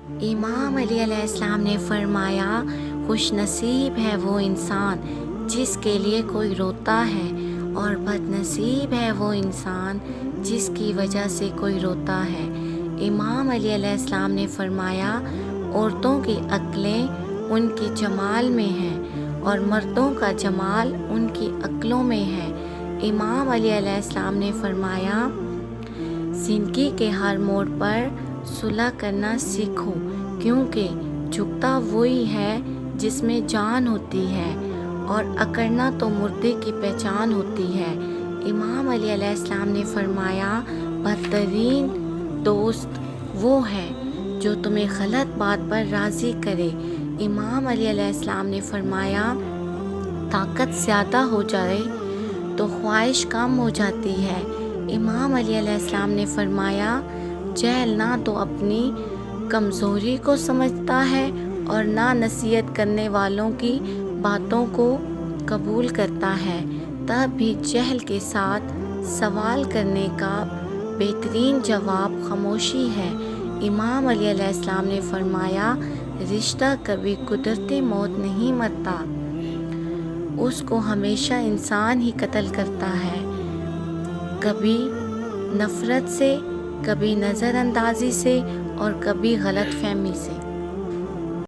امام علی علیہ السلام نے فرمایا، خوش نصیب ہے وہ انسان جس کے لیے کوئی روتا ہے، اور بد نصیب ہے وہ انسان جس کی وجہ سے کوئی روتا ہے۔ امام علی علیہ السلام نے فرمایا، عورتوں کی عقلیں ان کی جمال میں ہیں اور مردوں کا جمال ان کی عقلوں میں ہے۔ امام علی علیہ السلام نے فرمایا، زندگی کے ہر موڑ پر صلح کرنا سیکھو، کیونکہ جھکتا وہی ہے جس میں جان ہوتی ہے، اور اکڑنا تو مردے کی پہچان ہوتی ہے۔ امام علی علیہ السلام نے فرمایا، بہترین دوست وہ ہے جو تمہیں غلط بات پر راضی کرے۔ امام علی علیہ السلام نے فرمایا، طاقت زیادہ ہو جائے تو خواہش کم ہو جاتی ہے۔ امام علی علیہ السلام نے فرمایا، جہل نہ تو اپنی کمزوری کو سمجھتا ہے اور نہ نصیحت کرنے والوں کی باتوں کو قبول کرتا ہے۔ تب بھی جہل کے ساتھ سوال کرنے کا بہترین جواب خاموشی ہے۔ امام علی علیہ السلام نے فرمایا، رشتہ کبھی قدرتی موت نہیں مرتا، اس کو ہمیشہ انسان ہی قتل کرتا ہے، کبھی نفرت سے، کبھی نظر اندازی سے، اور کبھی غلط فہمی سے۔